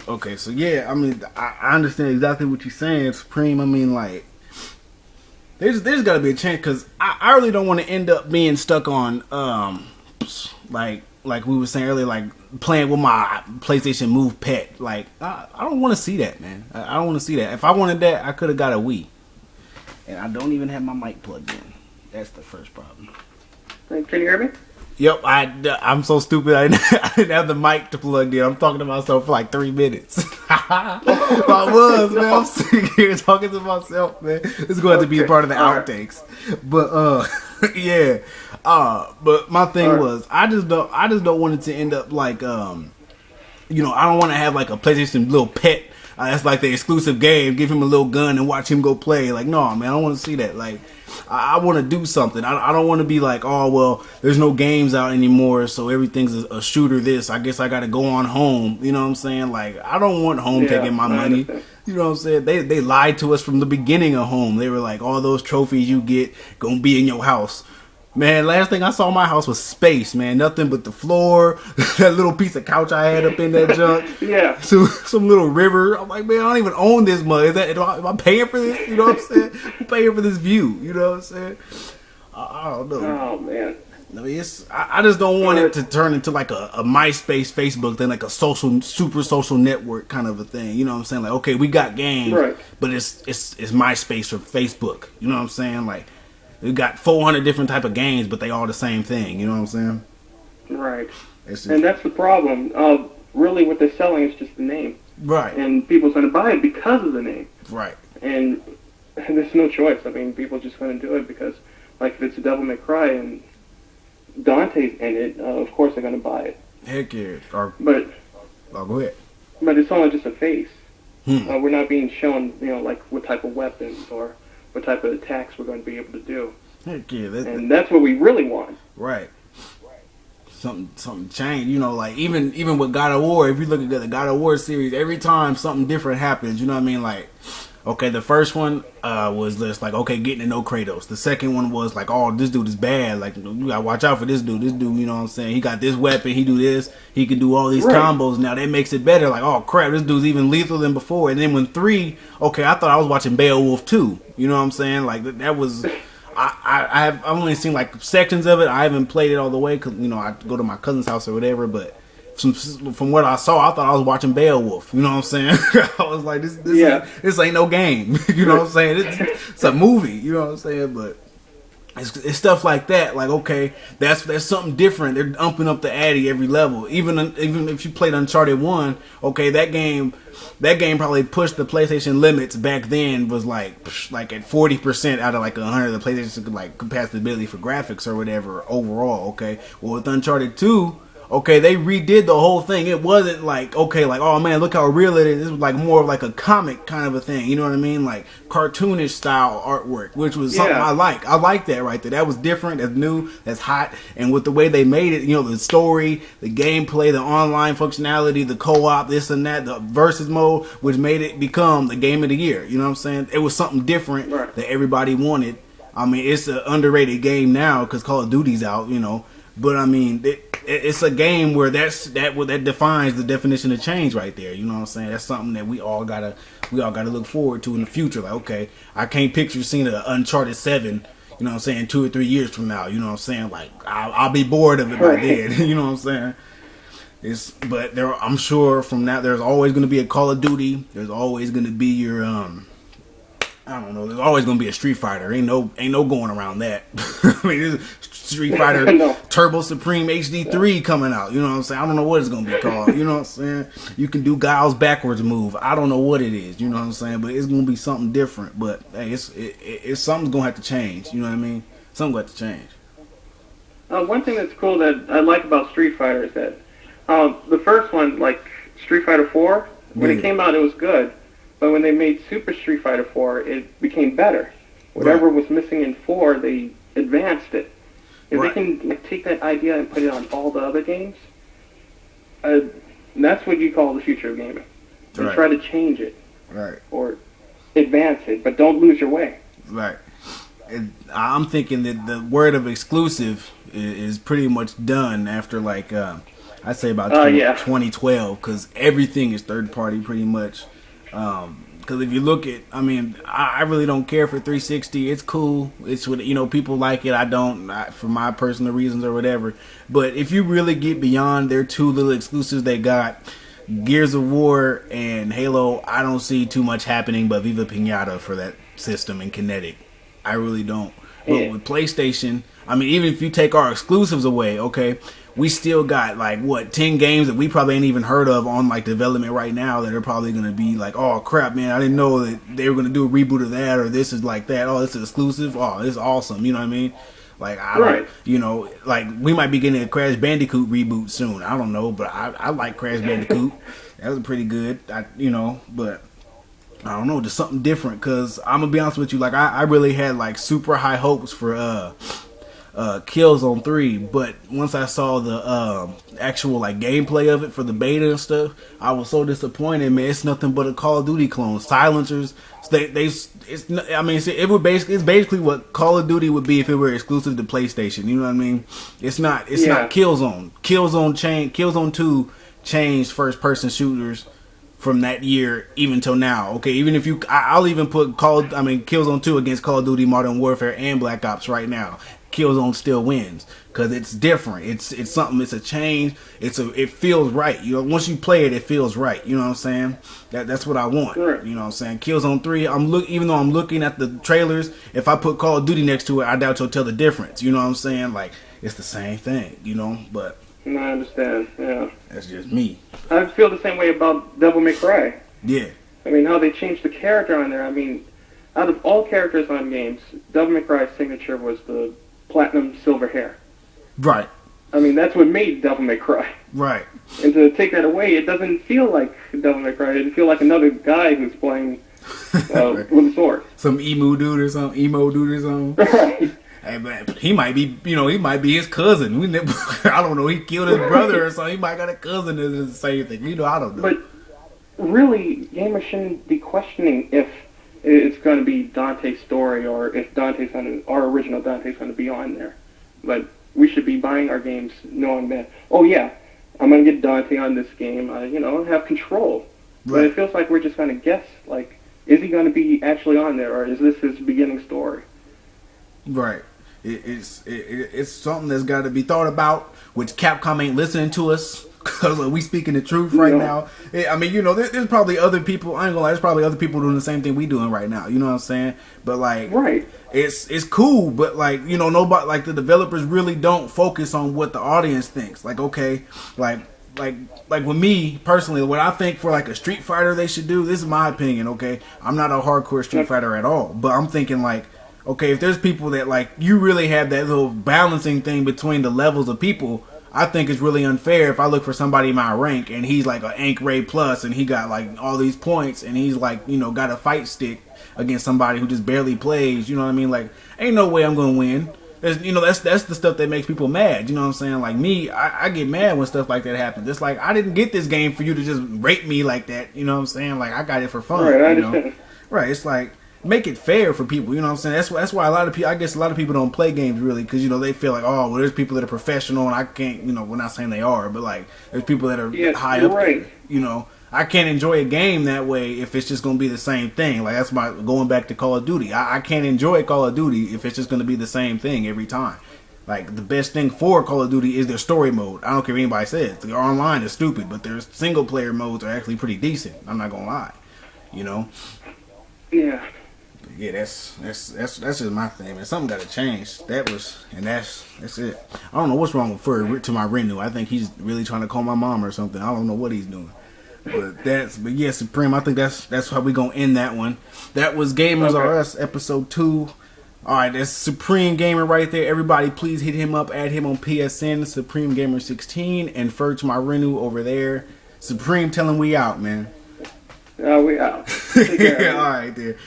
Okay, so yeah, I mean, I understand exactly what you're saying, Supreme. I mean, like, there's got to be a change because I really don't want to end up being stuck on like we were saying earlier, like playing with my PlayStation Move Pet. Like, I don't want to see that, man. I don't want to see that. If I wanted that, I could have got a Wii, and I don't even have my mic plugged in. That's the first problem. Can you hear me? Yep, I'm so stupid. I didn't have the mic to plug in. I'm talking to myself for like 3 minutes. I was, man. I'm sitting here talking to myself, man. It's going to be a part of the outtakes. But yeah. But my thing was, I just don't want it to end up like I don't want to have like a PlayStation little pet. That's like the exclusive game. Give him a little gun and watch him go play. Like, no, man, I don't want to see that. Like, I want to do something. I don't want to be like, oh, well, there's no games out anymore, so everything's a shooter this. I guess I got to go on home. You know what I'm saying? Like, I don't want home taking my money. You know what I'm saying? They lied to us from the beginning of home. They were like, all those trophies you get going to be in your house. Man, last thing I saw in my house was space, man. Nothing but the floor, that little piece of couch I had up in that junk. Yeah. Some little river. I'm like, man, I don't even own this much. Am I paying for this? You know what I'm saying? I'm paying for this view. You know what I'm saying? I don't know. Oh, man. I mean, I just don't want it to turn into like a MySpace, Facebook, then like a super social network kind of a thing. You know what I'm saying? Like, okay, we got games, right, but it's MySpace or Facebook. You know what I'm saying? Like, we got 400 different type of games, but they all the same thing. You know what I'm saying? Right. And that's the problem. Really, what they're selling is just the name. Right. And people's going to buy it because of the name. Right. And there's no choice. I mean, people just going to do it because, like, if it's a Devil May Cry and Dante's in it, of course they're going to buy it. Heck yeah. But go ahead. But it's only just a face. Hmm. We're not being shown, like, what type of weapons or what type of attacks we're going to be able to do. Heck yeah. And that's what we really want. Right. Something changed, like even with God of War, if you look at the God of War series, every time something different happens, you know what I mean? Like, okay, the first one was just like, okay, getting to know Kratos. The second one was like, oh, this dude is bad. Like, you gotta watch out for this dude. This dude, you know what I'm saying? He got this weapon, he do this, he can do all these combos. Now that makes it better. Like, oh crap, this dude's even lethal than before. And then when 3, okay, I thought I was watching Beowulf 2. You know what I'm saying? Like, that was... I've only seen like sections of it. I haven't played it all the way because I go to my cousin's house or whatever. But from what I saw, I thought I was watching Beowulf. You know what I'm saying? I was like, this ain't no game. You know what I'm saying? It's a movie. You know what I'm saying? But it's stuff like that. Like, okay, that's something different. They're umping up the ante every level. Even if you played Uncharted 1, okay, that game probably pushed the PlayStation limits back then, was like at 40% out of like 100 of the PlayStation like compatibility for graphics or whatever overall. Okay, well with Uncharted 2, okay, they redid the whole thing. It wasn't like, okay, like, oh man, look how real it is. It was like more of like a comic kind of a thing. You know what I mean? Like cartoonish style artwork, which was something I like. I like that right there. That was different, that's new, that's hot. And with the way they made it, the story, the gameplay, the online functionality, the co-op, this and that, the versus mode, which made it become the game of the year. You know what I'm saying? It was something different that everybody wanted. I mean, it's an underrated game now because Call of Duty's out, But I mean, it's a game where that defines the definition of change right there. You know what I'm saying? That's something that we all gotta look forward to in the future. Like, okay, I can't picture seeing an Uncharted 7. You know what I'm saying? 2 or 3 years from now. You know what I'm saying? Like, I'll be bored of it by then. You know what I'm saying? But I'm sure from now there's always going to be a Call of Duty. There's always going to be your I don't know. There's always gonna be a Street Fighter. Ain't no going around that. I mean, there's Street Fighter Turbo Supreme HD3 coming out. You know what I'm saying? I don't know what it's gonna be called. You know what I'm saying? You can do Guile's backwards move. I don't know what it is. You know what I'm saying? But it's gonna be something different. But hey, it's something's gonna have to change. You know what I mean? Something's gonna have to change. One thing that's cool that I like about Street Fighter is that the first one, like Street Fighter 4, when it came out, it was good. But when they made Super Street Fighter 4, it became better. Whatever was missing in 4, they advanced it. If they can take that idea and put it on all the other games, that's what you call the future of gaming. And try to change it. Right. Or advance it, but don't lose your way. Right. And I'm thinking that the word of exclusive is pretty much done after like... I'd say about Yeah. 2012 because everything is third party pretty much. Because if you look at, I mean, I really don't care for 360. It's cool. It's what, people like it. I don't, for my personal reasons or whatever. But if you really get beyond their two little exclusives they got, Gears of War and Halo, I don't see too much happening but Viva Pinata for that system and Kinetic. I really don't. But with PlayStation, I mean, even if you take our exclusives away, okay, we still got 10 games that we probably ain't even heard of on development right now that are probably going to be oh crap, man, I didn't know that they were going to do a reboot of that, or this is like that. Oh, this is exclusive. Oh, this is awesome. You know what I mean? I don't, we might be getting a Crash Bandicoot reboot soon. I don't know, but I like Crash Bandicoot. That was pretty good. But I don't know, just something different. Cause I'm gonna be honest with you, I really had super high hopes for Killzone 3, but once I saw the actual gameplay of it for the beta and stuff, I was so disappointed, man. It's nothing but a Call of Duty clone. Silencers, it's basically what Call of Duty would be if it were exclusive to PlayStation. You know what I mean? It's not Killzone. Killzone 2 changed first person shooters from that year even till now. Okay, even if I'll even put Killzone 2 against Call of Duty Modern Warfare and Black Ops right now. Killzone still wins because it's different. It's something. It's a change. It feels right. Once you play it, it feels right. You know what I'm saying? That's what I want. Sure. You know what I'm saying? Killzone 3. Even though I'm looking at the trailers, if I put Call of Duty next to it, I doubt you'll tell the difference. You know what I'm saying? It's the same thing. But No, I understand. Yeah. That's just me. I feel the same way about Devil May Cry. Yeah. I mean, how they changed the character on there. I mean, out of all characters on games, Devil May Cry's signature was the platinum silver hair. Right. I mean, that's what made Devil May Cry. Right. And to take that away, it doesn't feel like Devil May Cry. It doesn't feel like another guy who's playing with a sword. Some emo dude or something. Right. Hey, man, he might be his cousin. I don't know. He killed his brother or something. He might got a cousin that does the same thing. I don't know. But really, gamers shouldn't be questioning if it's going to be Dante's story or if our original Dante's going to be on there. But we should be buying our games knowing that, oh yeah, I'm going to get Dante on this game. Have control. Right. But it feels like we're just going to guess. Is he going to be actually on there, or is this his beginning story? Right. It's something that's got to be thought about, which Capcom ain't listening to us because we speaking the truth right now. I mean, there's probably other people. I ain't gonna lie, there's probably other people doing the same thing we doing right now. You know what I'm saying? But right. It's cool. But nobody, the developers really don't focus on what the audience thinks. Okay, with me personally, what I think for a Street Fighter they should do. This is my opinion. Okay, I'm not a hardcore Street Fighter at all, but I'm thinking okay, if there's people that you really have that little balancing thing between the levels of people, I think it's really unfair if I look for somebody in my rank and he's an Ank Ray Plus and he got all these points and he's got a fight stick against somebody who just barely plays. You know what I mean? Ain't no way I'm gonna win. That's the stuff that makes people mad. You know what I'm saying? Me, I get mad when stuff like that happens. It's I didn't get this game for you to just rape me like that. You know what I'm saying? I got it for fun. Right, I understand. Right, it's make it fair for people, you know what I'm saying? That's why a lot of people don't play games really, because they feel oh, well, there's people that are professional and I can't, we're not saying they are, but there's people that are high up right. there, I can't enjoy a game that way if it's just going to be the same thing. That's my going back to Call of Duty. I can't enjoy Call of Duty if it's just going to be the same thing every time. The best thing for Call of Duty is their story mode. I don't care what anybody says. Their online is stupid, but their single player modes are actually pretty decent. I'm not gonna lie, Yeah. Yeah, that's just my thing, man. Something got to change. That's it. I don't know what's wrong with Fur to my Renu. I think he's really trying to call my mom or something. I don't know what he's doing. But yeah, Supreme. I think that's how we gonna end that one. That was Gamers R Us episode 2. All right, that's Supreme Gamer right there. Everybody, please hit him up. Add him on PSN, Supreme Gamer 16, and Fur to my Renu over there. Supreme, tell him we out, man. We out. Take care, all right, there.